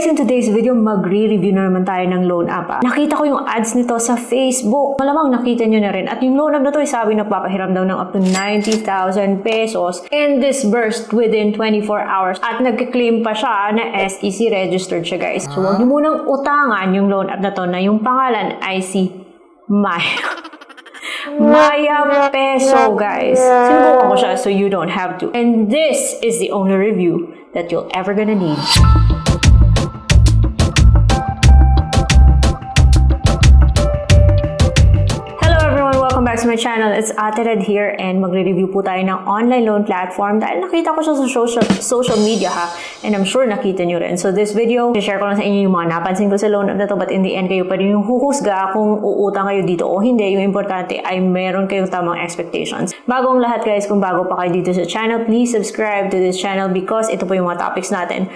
in today's video, magre-review na naman tayo ng loan app. Nakita ko yung ads nito sa Facebook. Malamang nakita nyo na rin. At yung loan app na to, sabi nagpapahiram daw ng up to 90,000 pesos and disbursed within 24 hours. At nagka-claim pa siya na SEC registered siya, guys. So, huwag nyo munang utangan yung loan app na to na yung pangalan ay si Maya. Maya Peso, guys. Sinubukan ko siya so you don't have to. And this is the only review that you'll ever gonna need. Welcome back to my channel. It's Ate Red here and magre-review po tayo ng online loan platform dahil nakita ko siya sa social media ha, and I'm sure nakita nyo rin. So this video, share ko lang sa inyo yung mga napansin ko sa loan app na to, but in the end kayo pa rin yung huhusga kung uutang kayo dito o hindi. Yung importante ay meron kayong tamang expectations. Bago ang lahat guys, kung bago pa kayo dito sa channel, please subscribe to this channel because ito po yung mga topics natin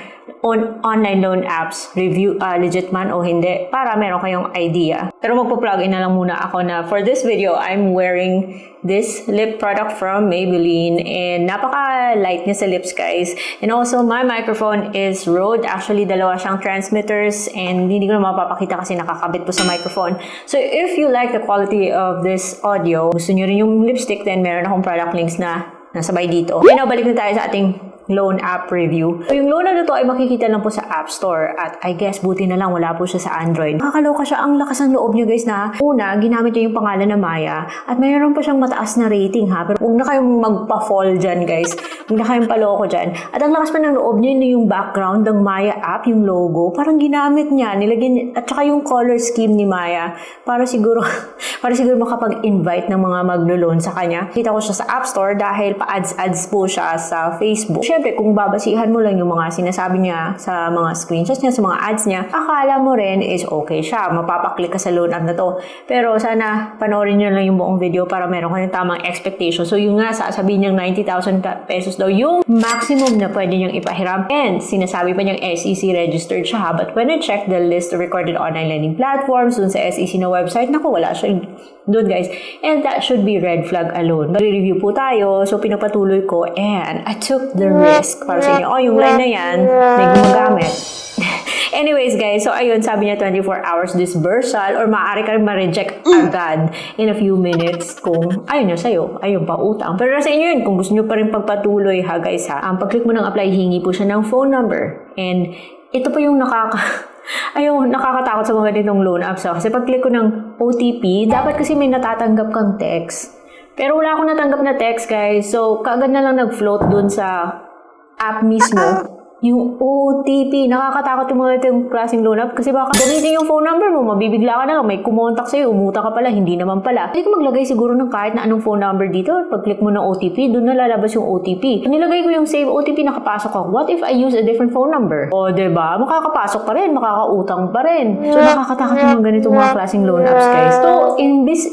on online loan apps, review legit man o hindi, para meron kayong idea. Pero magpo-plug in na lang muna ako na for this video, I'm wearing this lip product from Maybelline and napaka-light niya sa lips guys. And also, my microphone is Rode. Actually, dalawa siyang transmitters and hindi ko na mapapakita kasi nakakabit po sa microphone. So, if you like the quality of this audio, gusto nyo rin yung lipstick, then meron akong product links na nasabay dito. Okay, now balik na tayo sa ating loan app review. So, yung loan app na to ay makikita lang po sa App Store at I guess buti na lang wala po siya sa Android. Nakakaloka siya, ang lakas ng loob niyo guys na una, ginamit niya yung pangalan na Maya at mayroon pa siyang mataas na rating ha. Pero huwag na kayong magpa-fall dyan guys. Huwag na kayong paloko dyan. At ang lakas pa ng loob niya yung background ng Maya app, yung logo. Parang ginamit niya, nilagyan, at saka yung color scheme ni Maya para siguro makapag-invite ng mga maglo-loan sa kanya. Kita ko siya sa App Store dahil pa-ads po siya sa Facebook. Siyempre, kung babasihan mo lang yung mga sinasabi niya sa mga screenshots niya, sa mga ads niya, akala mo rin is okay siya. Mapapaklik ka sa loan app na to. Pero sana panoorin niyo lang yung buong video para meron kayong tamang expectation. So yung nga, sasabihin niyang 90,000 pesos daw yung maximum na pwede niyang ipahiram. And sinasabi pa niyang SEC registered siya. But when I check the list of recorded online lending platforms dun sa SEC na website, naku, wala siya doon guys. And that should be red flag alone. Mag-review po tayo. So pinapatuloy ko and I took the risk para sa inyo. Oh, yung line na yan, may gumagamit. Anyways guys, so ayun, sabi niya 24 hours disbursal or maaari ka ma-reject agad in a few minutes kung ayun nyo sa'yo, ayun pa utang. Pero nasa inyo yun, kung gusto nyo pa rin pagpatuloy ha guys ha. Pag-click mo ng apply, hingi po siya ng phone number. And ito po yung nakakatakot sa mga ganitong loan apps. Kasi pag-click ko ng OTP, dapat kasi may natatanggap kang text. Pero wala akong natanggap na text guys. So, kaagad na lang nag-float dun sa app mismo yung OTP. Nakakatakot yung mga itong klaseng loan app kasi baka gamitin yung phone number mo, mabibigla ka na lang, may kumontak sa'yo, umuta ka pala, hindi naman pala. Hindi ko maglagay siguro ng kahit na anong phone number dito. Pag-click mo ng OTP, doon na lalabas yung OTP. Nilagay ko yung save OTP, nakapasok ako. What if I use a different phone number? O, diba? Makakapasok pa rin, makakautang pa rin. So, nakakatakot yung mga ganitong mga klaseng loan apps, guys. So,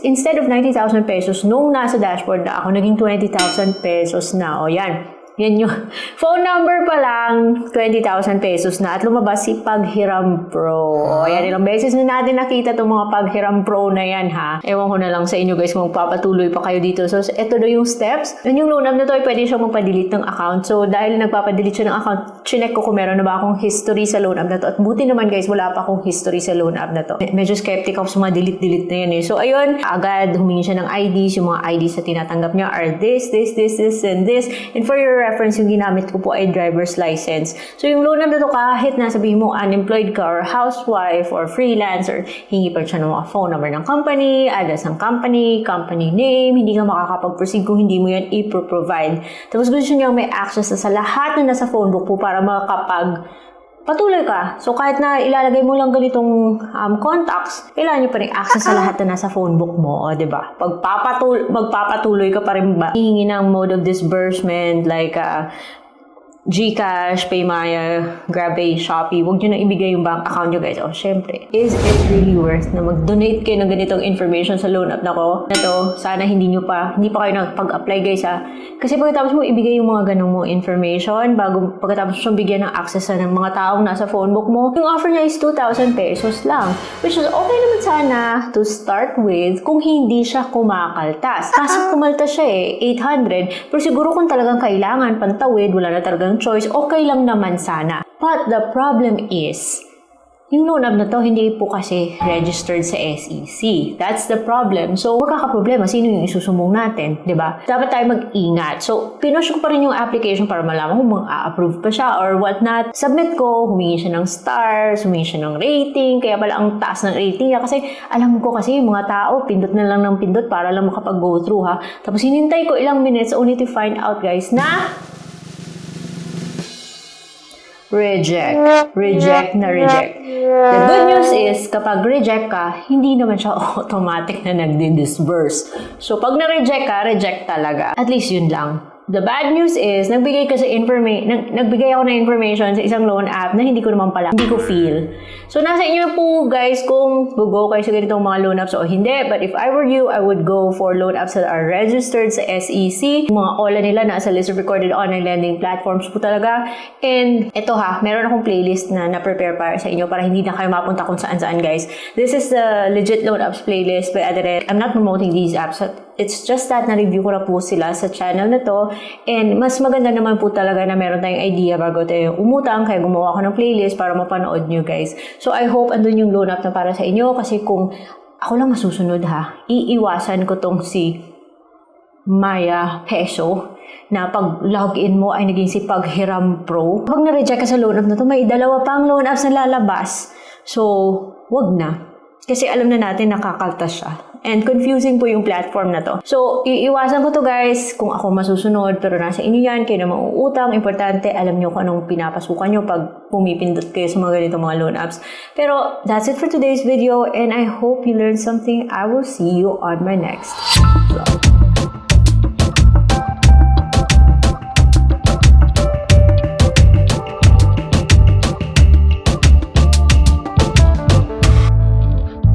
instead of 90,000 pesos, nung nasa dashboard na ako, naging 20,000 pesos na. O, yan. Yan yung phone number pa lang, 20,000 pesos na at lumabas si Paghiram Pro. Yan, ilang beses na natin nakita itong mga Paghiram Pro na yan ha. Ewan ko na lang sa inyo guys kung magpapatuloy pa kayo dito. So, ito na yung steps. Yan yung loan app na to ay pwede siyang magpa-delete ng account. So, dahil nagpapa-delete siya ng account, chinek ko kung meron na ba akong history sa loan app na to. At buti naman guys, wala pa akong history sa loan app na to. Medyo skeptic ako sa mga delete na yan eh. So, ayun, agad humingi siya ng IDs. Yung mga IDs na tinatanggap niya are this, and this. And for your reference, yung ginamit ko po ay driver's license. So, yung loan na to, kahit nasabihin mo unemployed ka or housewife or freelancer, hingi pa siya ng mga phone number ng company, address ng company name, hindi ka makakapag-proceed kung hindi mo yan i-provide. Tapos gusto niya may access sa lahat na nasa phone book po para patuloy ka. So, kahit na ilalagay mo lang ganitong contacts, kailangan nyo pa rin access sa lahat na nasa phone book mo. O, diba? Magpapatuloy ka pa rin ba? Hihingi ng mode of disbursement, like GCash, Paymaya, GrabPay, Shopee. Huwag nyo na ibigay yung bank account nyo guys. O, syempre, is it really worth na mag-donate kayo ng ganitong information sa loan app na to? Sana hindi pa kayo nagpag-apply guys ha. Kasi pagkatapos mo ibigay yung mga ganong mo information, pagkatapos mo bigyan ng access ng mga taong nasa phone book mo, yung offer niya is 2,000 pesos lang. Which is okay naman sana to start with kung hindi siya kumakaltas. Kasi kumaltas siya 800. Pero siguro kung talagang kailangan, pantawid, wala na talagang choice, okay lang naman sana. But the problem is, yung loan app na to, hindi po kasi registered sa SEC. That's the problem. So, magkakaproblema, sino yung isusumbong natin, di ba? Dapat tayo mag-ingat. So, pinush ko pa rin yung application para malaman kung mag-a-approve pa siya or whatnot. Submit ko, humingi siya ng stars, humingi siya ng rating, kaya pala ang taas ng rating niya. Kasi, alam ko kasi yung mga tao, pindot na lang ng pindot para lang makapag-go through, ha? Tapos, hinintay ko ilang minutes only to find out, guys, na reject. Reject na reject. The good news is, kapag reject ka, hindi naman siya automatic na nagdi-disburse. So, pag na-reject ka, reject talaga. At least yun lang. The bad news is, nagbigay ako ng information sa isang loan app na hindi ko naman pala, hindi ko feel. So, nasa inyo po guys kung go kayo sa ganitong mga loan apps o hindi. But if I were you, I would go for loan apps that are registered sa SEC. Mga OLA nila nasa list of recorded online lending platforms po talaga. And ito meron akong playlist na na-prepare para sa inyo para hindi na kayo mapunta kung saan-saan guys. This is the legit loan apps playlist by Adelaide. I'm not promoting these apps. It's just that na-review ko na po sila sa channel na to. And mas maganda naman po talaga na meron tayong idea bago tayo umutang. Kaya gumawa ko ng playlist para mapanood nyo guys. So I hope andun yung loan app na para sa inyo. Kasi kung ako lang masusunod iiwasan ko tong si Maya Peso na pag login mo ay naging si Paghiram Pro. Pag na-reject ka sa loan app na to, may dalawa pang loan apps na lalabas. So, wag na. Kasi alam na natin nakakaltas siya. And confusing po yung platform na to. So, iiwasan ko to guys kung ako masusunod. Pero nasa inyo yan, kayo na mauutang. Importante, alam nyo kung anong pinapasukan nyo pag pumipindot kayo sa mga ganitong mga loan apps. Pero, that's it for today's video. And I hope you learned something. I will see you on my next vlog.